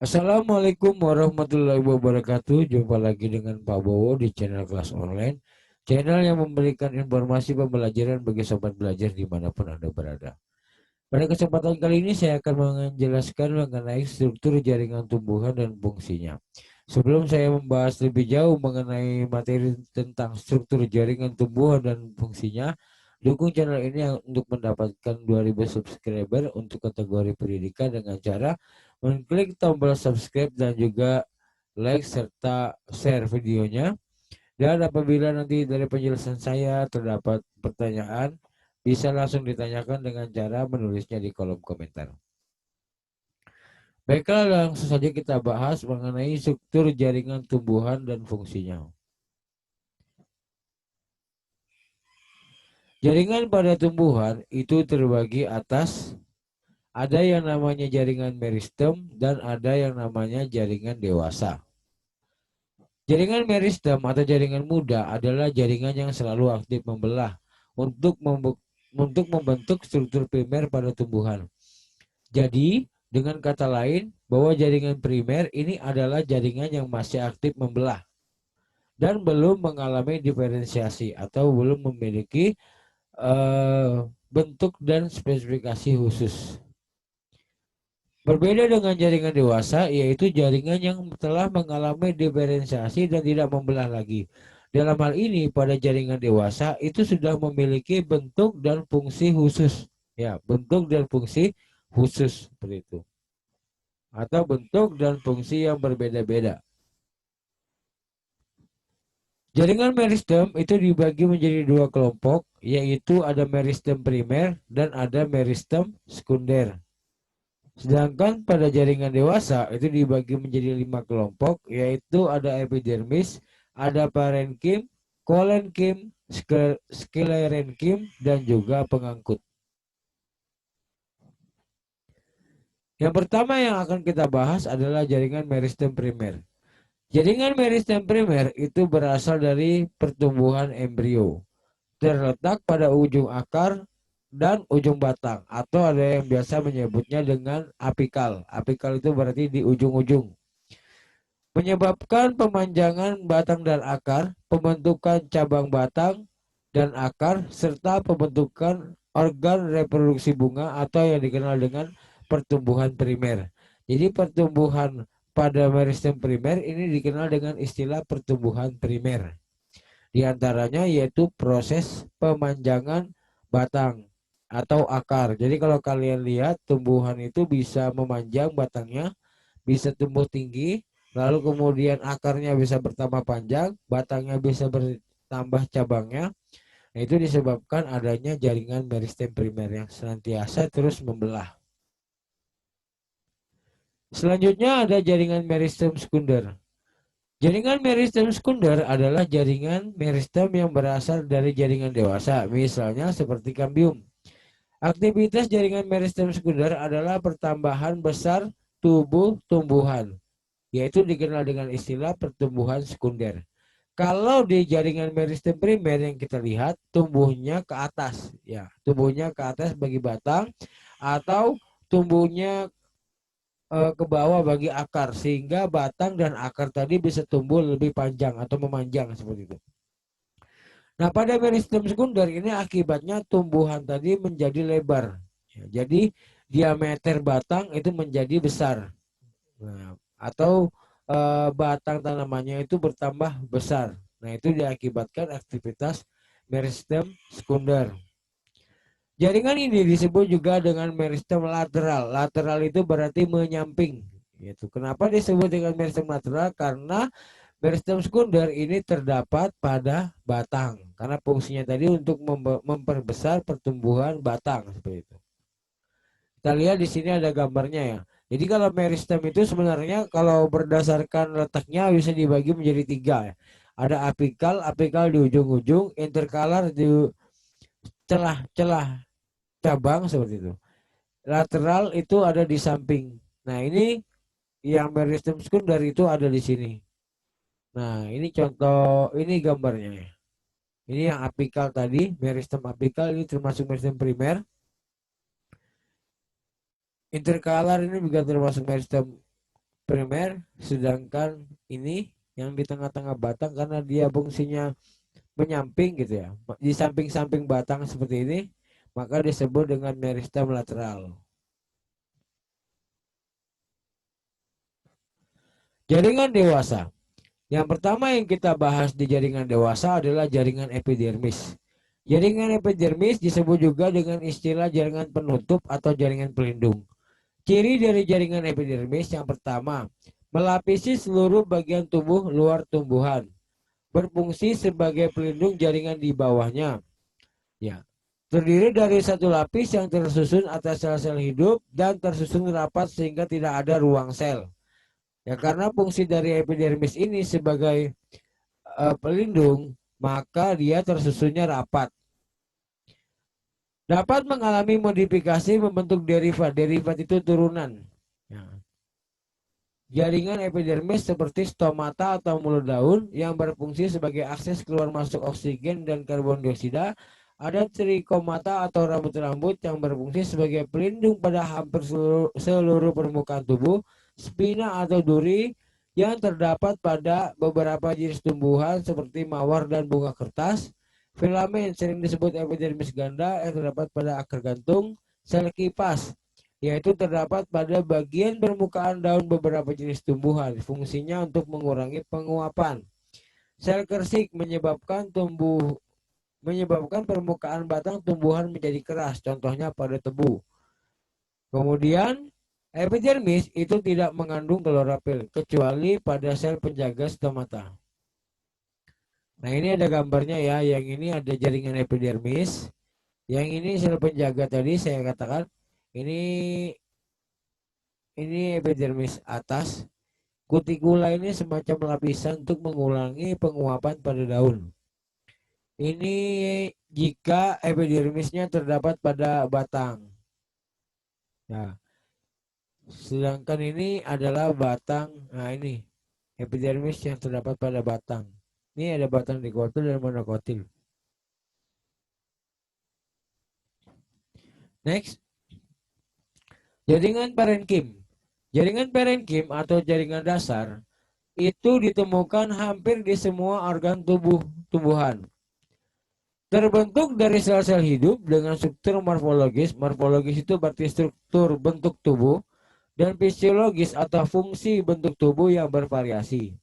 Assalamualaikum warahmatullahi wabarakatuh. Jumpa lagi dengan Pak Bowo di channel kelas online. Channel yang memberikan informasi pembelajaran bagi sobat belajar dimanapun Anda berada. Pada kesempatan kali ini saya akan menjelaskan mengenai struktur jaringan tumbuhan dan fungsinya. Sebelum saya membahas lebih jauh mengenai materi tentang struktur jaringan tumbuhan dan fungsinya, dukung channel ini untuk mendapatkan 2000 subscriber untuk kategori pendidikan dengan cara mengklik tombol subscribe dan juga like serta share videonya. Dan apabila nanti dari penjelasan saya terdapat pertanyaan, bisa langsung ditanyakan dengan cara menulisnya di kolom komentar. Baiklah, langsung saja kita bahas mengenai struktur jaringan tumbuhan dan fungsinya. Jaringan pada tumbuhan itu terbagi atas, ada yang namanya jaringan meristem dan ada yang namanya jaringan dewasa. Jaringan meristem atau jaringan muda adalah jaringan yang selalu aktif membelah untuk membentuk struktur primer pada tumbuhan. Jadi, dengan kata lain, bahwa jaringan primer ini adalah jaringan yang masih aktif membelah dan belum mengalami diferensiasi atau belum memiliki bentuk dan spesifikasi khusus. Berbeda dengan jaringan dewasa, yaitu jaringan yang telah mengalami diferensiasi dan tidak membelah lagi. Dalam hal ini, pada jaringan dewasa itu sudah memiliki bentuk dan fungsi khusus. Ya, bentuk dan fungsi khusus seperti itu. Atau bentuk dan fungsi yang berbeda-beda. Jaringan meristem itu dibagi menjadi dua kelompok, yaitu ada meristem primer dan ada meristem sekunder. Sedangkan pada jaringan dewasa itu dibagi menjadi lima kelompok, yaitu ada epidermis, ada parenkim, kolenkim, sklerenkim, dan juga pengangkut. Yang pertama yang akan kita bahas adalah jaringan meristem primer. Jaringan meristem primer itu berasal dari pertumbuhan embrio, terletak pada ujung akar dan ujung batang, atau ada yang biasa menyebutnya dengan apikal. Apikal itu berarti di ujung-ujung. Menyebabkan pemanjangan batang dan akar, pembentukan cabang batang dan akar, serta pembentukan organ reproduksi bunga atau yang dikenal dengan pertumbuhan primer. Jadi pertumbuhan pada meristem primer ini dikenal dengan istilah pertumbuhan primer. Di antaranya yaitu proses pemanjangan batang atau akar. Jadi kalau kalian lihat tumbuhan itu bisa memanjang batangnya, bisa tumbuh tinggi, lalu kemudian akarnya bisa bertambah panjang, batangnya bisa bertambah cabangnya. Nah, itu disebabkan adanya jaringan meristem primer yang senantiasa terus membelah. Selanjutnya ada jaringan meristem sekunder. Jaringan meristem sekunder adalah jaringan meristem yang berasal dari jaringan dewasa, misalnya seperti kambium. Aktivitas jaringan meristem sekunder adalah pertambahan besar tubuh tumbuhan, yaitu dikenal dengan istilah pertumbuhan sekunder. Kalau di jaringan meristem primer yang kita lihat tumbuhnya ke atas, ya, tumbuhnya ke atas bagi batang atau tumbuhnya ke bawah bagi akar sehingga batang dan akar tadi bisa tumbuh lebih panjang atau memanjang seperti itu. Nah, pada meristem sekunder ini akibatnya tumbuhan tadi menjadi lebar. Ya, jadi diameter batang itu menjadi besar. Nah, atau batang tanamannya itu bertambah besar. Nah, itu diakibatkan aktivitas meristem sekunder. Jaringan ini disebut juga dengan meristem lateral. Lateral itu berarti menyamping. Gitu. Kenapa disebut dengan meristem lateral? Karena meristem sekunder ini terdapat pada batang. Karena fungsinya tadi untuk memperbesar pertumbuhan batang seperti itu. Kita lihat di sini ada gambarnya ya. Jadi kalau meristem itu sebenarnya kalau berdasarkan letaknya bisa dibagi menjadi tiga ya. Ada apikal, apikal di ujung-ujung, interkalar di celah-celah cabang seperti itu. Lateral itu ada di samping. Nah, ini yang meristem sekunder itu ada di sini. Nah, ini contoh, ini gambarnya ya. Ini yang apikal tadi, meristem apikal ini termasuk meristem primer. Interkalar ini juga termasuk meristem primer, sedangkan ini yang di tengah-tengah batang karena dia fungsinya menyamping gitu ya, di samping-samping batang seperti ini, maka disebut dengan meristem lateral. Jaringan dewasa. Yang pertama yang kita bahas di jaringan dewasa adalah jaringan epidermis. Jaringan epidermis disebut juga dengan istilah jaringan penutup atau jaringan pelindung. Ciri dari jaringan epidermis yang pertama, melapisi seluruh bagian tubuh luar tumbuhan, berfungsi sebagai pelindung jaringan di bawahnya. Ya, terdiri dari satu lapis yang tersusun atas sel-sel hidup dan tersusun rapat sehingga tidak ada ruang sel. Ya, karena fungsi dari epidermis ini sebagai pelindung, maka dia tersusunnya rapat. Dapat mengalami modifikasi membentuk derivat. Derivat itu turunan. Ya. Jaringan epidermis seperti stomata atau mulut daun yang berfungsi sebagai akses keluar masuk oksigen dan karbon dioksida. Ada trikomata atau rambut-rambut yang berfungsi sebagai pelindung pada hampir seluruh permukaan tubuh. Spina atau duri yang terdapat pada beberapa jenis tumbuhan seperti mawar dan bunga kertas. Filamen sering disebut epidermis ganda yang terdapat pada akar gantung. Sel kipas yaitu terdapat pada bagian permukaan daun beberapa jenis tumbuhan. Fungsinya untuk mengurangi penguapan. Sel kersik menyebabkan permukaan batang tumbuhan menjadi keras, contohnya pada tebu. Kemudian epidermis itu tidak mengandung klorofil kecuali pada sel penjaga stomata. Nah, ini ada gambarnya ya, yang ini ada jaringan epidermis, yang ini sel penjaga tadi saya katakan. Ini epidermis atas. Kutikula ini semacam lapisan untuk mengulangi penguapan pada daun. Ini jika epidermisnya terdapat pada batang. Nah, sedangkan ini adalah batang. Nah, ini epidermis yang terdapat pada batang. Ini ada batang dikotil dan monokotil. Next, jaringan parenkim. Jaringan parenkim atau jaringan dasar itu ditemukan hampir di semua organ tumbuhan. Terbentuk dari sel-sel hidup dengan struktur morfologis. Morfologis itu berarti struktur bentuk tubuh dan fisiologis atau fungsi bentuk tubuh yang bervariasi.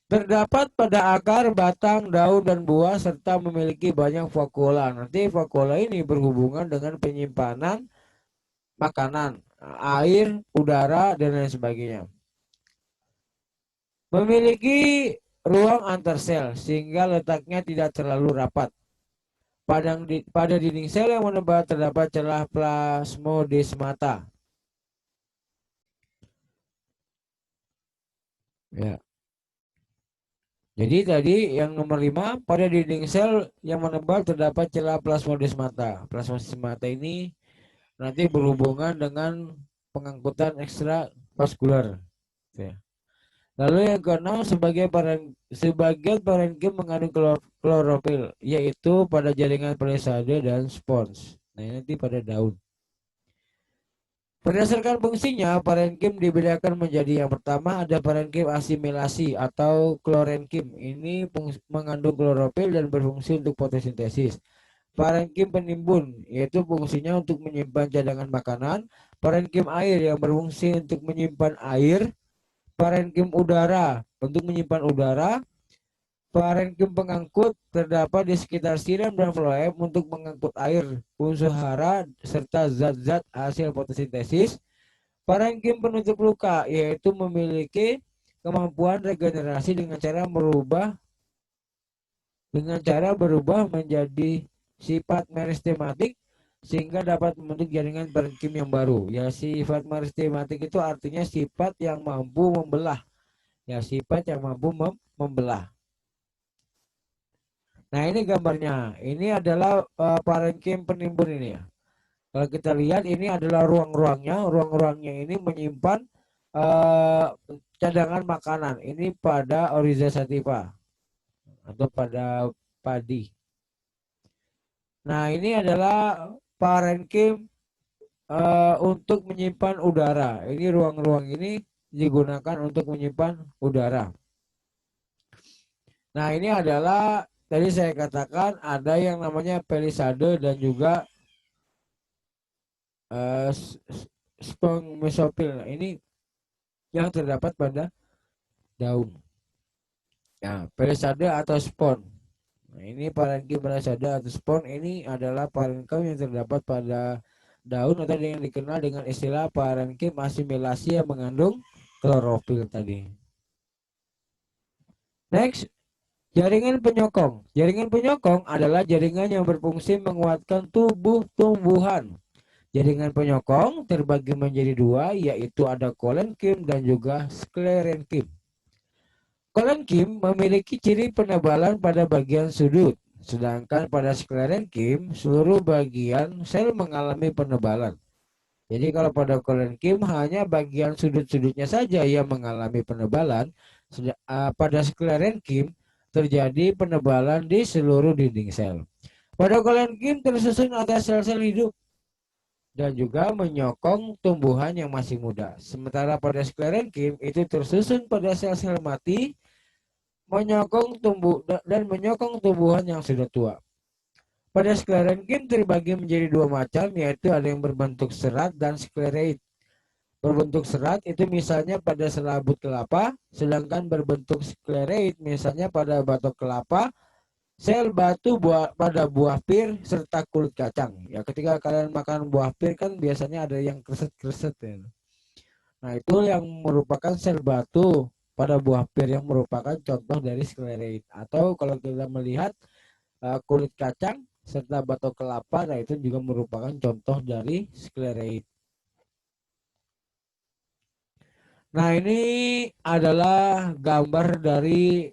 Terdapat pada akar, batang, daun, dan buah serta memiliki banyak vakula. Nanti vakula ini berhubungan dengan penyimpanan makanan, air, udara, dan lain sebagainya. Memiliki ruang antar sel sehingga letaknya tidak terlalu rapat. Pada dinding sel yang menebal terdapat celah plasmodesmata. Ya. Jadi tadi yang nomor 5, pada dinding sel yang menebal terdapat celah plasmodesmata. Plasmodesmata ini nanti berhubungan dengan pengangkutan ekstravaskular. Ya. Lalu yang keenam, sebagian parenkim mengandung klorofil, yaitu pada jaringan palisade dan spons. Nah, ini nanti pada daun. Berdasarkan fungsinya, parenkim dibedakan menjadi yang pertama ada parenkim asimilasi atau klorenkim. Ini mengandung klorofil dan berfungsi untuk fotosintesis. Parenkim penimbun, yaitu fungsinya untuk menyimpan cadangan makanan. Parenkim air yang berfungsi untuk menyimpan air. Parenkim udara untuk menyimpan udara. Parenkim pengangkut terdapat di sekitar siram dan floem untuk mengangkut air, unsur hara, serta zat-zat hasil fotosintesis. Parenkim penutup luka yaitu memiliki kemampuan regenerasi dengan cara berubah menjadi sifat meristematik sehingga dapat membentuk jaringan parenkim yang baru. Ya, sifat meristematik itu artinya sifat yang mampu membelah. Ya, sifat yang mampu membelah. Nah, ini gambarnya. Ini adalah parenkim penimbun ini ya. Kalau kita lihat ini adalah ruang-ruangnya. Ruang-ruangnya ini menyimpan uh, cadangan makanan. Ini pada Oryza sativa atau pada padi. Nah, ini adalah parenkim untuk menyimpan udara. Ini ruang-ruang ini digunakan untuk menyimpan udara. Nah, ini adalah tadi saya katakan ada yang namanya pelisade dan juga uh, spong mesopil. Nah, ini yang terdapat pada daun. Nah, pelisade atau spon. Nah, ini parenkim pelisade atau spon ini adalah parenkim yang terdapat pada daun atau yang dikenal dengan istilah parenkim asimilasi yang mengandung klorofil tadi. Next, jaringan penyokong. Jaringan penyokong adalah jaringan yang berfungsi menguatkan tubuh tumbuhan. Jaringan penyokong terbagi menjadi dua, yaitu ada kolenkim dan juga sklerenkim. Kolenkim memiliki ciri penebalan pada bagian sudut, sedangkan pada sklerenkim seluruh bagian sel mengalami penebalan. Jadi kalau pada kolenkim hanya bagian sudut-sudutnya saja yang mengalami penebalan, pada sklerenkim terjadi penebalan di seluruh dinding sel. Pada kolenkim tersusun atas sel-sel hidup dan juga menyokong tumbuhan yang masih muda. Sementara pada sklerenkim itu tersusun pada sel-sel mati, menyokong menyokong tumbuhan yang sudah tua. Pada sklerenkim terbagi menjadi dua macam, yaitu ada yang berbentuk serat dan sklereid. Berbentuk serat itu misalnya pada selabut kelapa, sedangkan berbentuk sklereid misalnya pada batok kelapa, sel batu pada buah pir serta kulit kacang. Ya, ketika kalian makan buah pir kan biasanya ada yang kreset-kreset ya. Nah, itu yang merupakan sel batu pada buah pir yang merupakan contoh dari sklereid. Atau kalau kita melihat kulit kacang serta batok kelapa, nah itu juga merupakan contoh dari sklereid. Nah, ini adalah gambar dari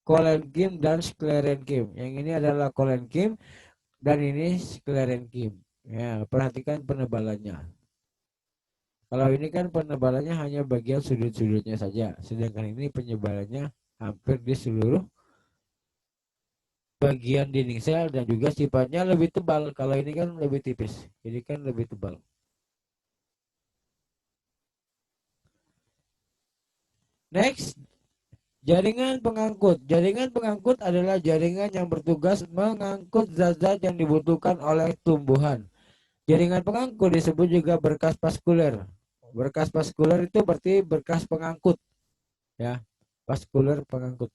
kolenkim dan sklerenkim. Yang ini adalah kolenkim dan ini sklerenkim. Ya, perhatikan penebalannya. Kalau ini kan penebalannya hanya bagian sudut-sudutnya saja, sedangkan ini penyebalannya hampir di seluruh bagian dinding sel dan juga sifatnya lebih tebal. Kalau ini kan lebih tipis, ini kan lebih tebal. Next, jaringan pengangkut. Jaringan pengangkut adalah jaringan yang bertugas mengangkut zat-zat yang dibutuhkan oleh tumbuhan. Jaringan pengangkut disebut juga berkas vaskuler. Berkas vaskuler itu berarti berkas pengangkut, ya, vaskuler pengangkut.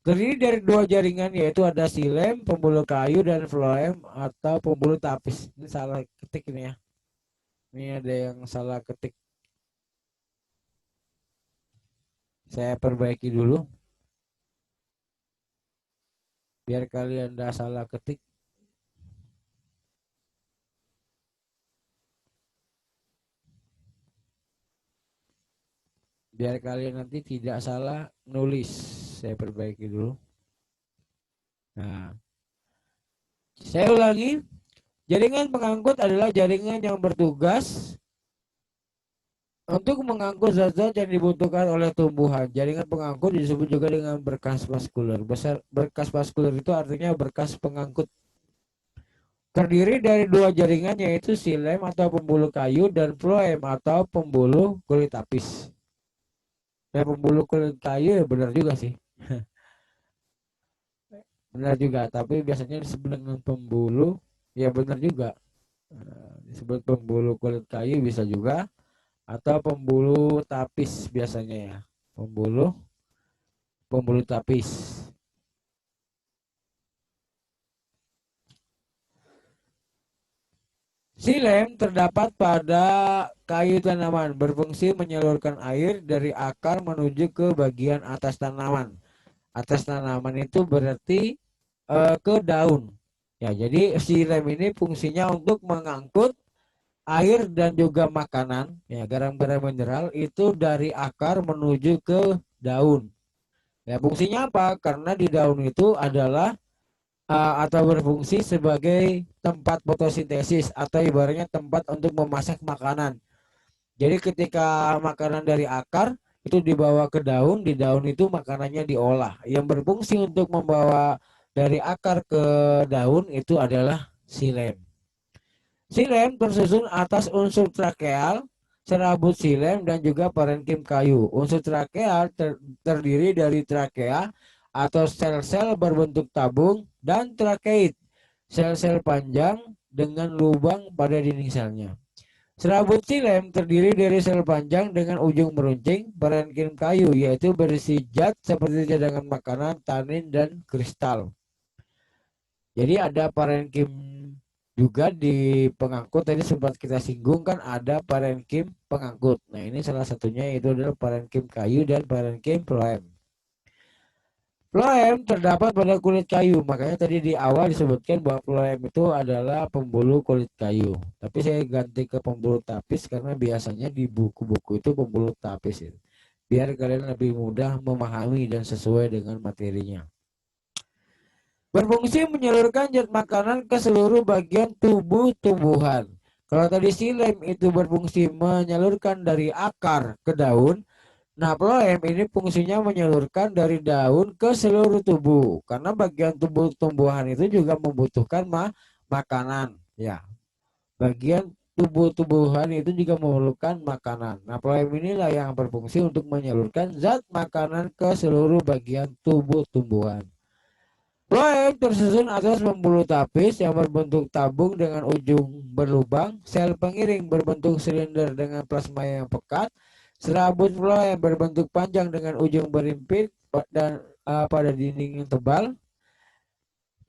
Terdiri dari dua jaringan, yaitu ada silem, pembuluh kayu, dan floem atau pembuluh tapis. Ini salah ketik ini ya. Ini ada yang salah ketik. Saya perbaiki dulu biar kalian tidak salah ketik. Biar kalian nanti tidak salah nulis. Saya perbaiki dulu. Nah, saya ulangi. Jaringan pengangkut adalah jaringan yang bertugas untuk mengangkut zat-zat yang dibutuhkan oleh tumbuhan. Jaringan pengangkut disebut juga dengan berkas vaskuler. Berkas vaskuler itu artinya berkas pengangkut. Terdiri dari dua jaringan, yaitu silem atau pembuluh kayu dan floem atau pembuluh kulit tapis. Dan pembuluh kulit kayu ya benar juga sih. Benar juga, tapi biasanya disebut dengan pembuluh, ya benar juga. Disebut pembuluh kulit kayu bisa juga, atau pembuluh tapis biasanya ya. Pembuluh pembuluh tapis. Silem terdapat pada kayu tanaman, berfungsi menyalurkan air dari akar menuju ke bagian atas tanaman. Atas tanaman itu berarti ke daun. Ya, jadi silem ini fungsinya untuk mengangkut air dan juga makanan, ya, garam-garam mineral itu dari akar menuju ke daun. Ya, fungsinya apa? Karena di daun itu adalah atau berfungsi sebagai tempat fotosintesis atau ibaratnya tempat untuk memasak makanan. Jadi ketika makanan dari akar itu dibawa ke daun, di daun itu makanannya diolah. Yang berfungsi untuk membawa dari akar ke daun itu adalah silem. Xilem tersusun atas unsur trakeal, serabut xilem dan juga parenkim kayu. Unsur trakeal terdiri dari trakea atau sel-sel berbentuk tabung dan trakeit, sel-sel panjang dengan lubang pada dinding selnya. Serabut xilem terdiri dari sel panjang dengan ujung meruncing, parenkim kayu yaitu berisi zat seperti cadangan makanan, tanin, dan kristal. Jadi ada parenkim juga di pengangkut, tadi sempat kita singgung kan ada parenkim pengangkut. Nah ini salah satunya yaitu adalah parenkim kayu dan parenkim phloem. Phloem terdapat pada kulit kayu, makanya tadi di awal disebutkan bahwa phloem itu adalah pembuluh kulit kayu. Tapi saya ganti ke pembuluh tapis karena biasanya di buku-buku itu pembuluh tapis itu. Biar kalian lebih mudah memahami dan sesuai dengan materinya. Berfungsi menyalurkan zat makanan ke seluruh bagian tubuh tumbuhan. Kalau tadi xilem itu berfungsi menyalurkan dari akar ke daun, nah phloem ini fungsinya menyalurkan dari daun ke seluruh tubuh. Karena bagian tubuh tumbuhan itu juga membutuhkan makanan, ya. Bagian tubuh tumbuhan itu juga memerlukan makanan. Nah, phloem inilah yang berfungsi untuk menyalurkan zat makanan ke seluruh bagian tubuh tumbuhan. Phloem tersusun atas pembuluh tapis yang berbentuk tabung dengan ujung berlubang, sel pengiring berbentuk silinder dengan plasma yang pekat, serabut phloem berbentuk panjang dengan ujung berimpit dan pada dinding yang tebal.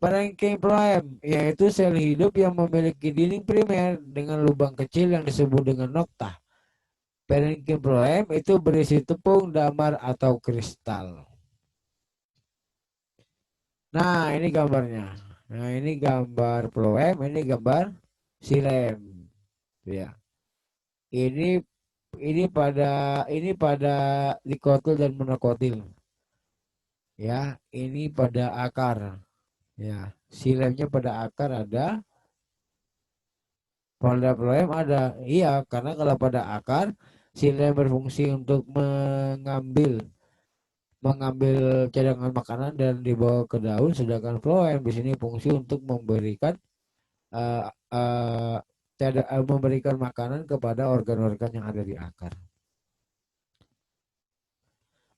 Parenkim phloem yaitu sel hidup yang memiliki dinding primer dengan lubang kecil yang disebut dengan nokta. Parenkim phloem itu berisi tepung, damar, atau kristal. Nah, ini gambarnya. Nah, ini gambar phloem, ini gambar xilem. Ya. Ini ini pada dikotil dan monokotil. Ya, ini pada akar. Ya, xilemnya pada akar ada, pada phloem ada. Iya, karena kalau pada akar, xilem berfungsi untuk mengambil mengambil cadangan makanan dan dibawa ke daun, sedangkan phloem di sini fungsi untuk memberikan uh, uh, memberikan makanan kepada organ-organ yang ada di akar.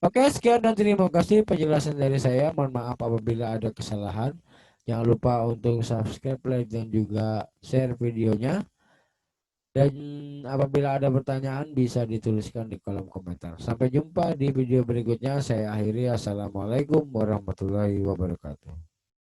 Oke, sekian dan terima kasih penjelasan dari saya. Mohon maaf apabila ada kesalahan. Jangan lupa untuk subscribe, like, dan juga share videonya. Dan apabila ada pertanyaan bisa dituliskan di kolom komentar. Sampai jumpa di video berikutnya. Saya akhiri. Assalamualaikum warahmatullahi wabarakatuh.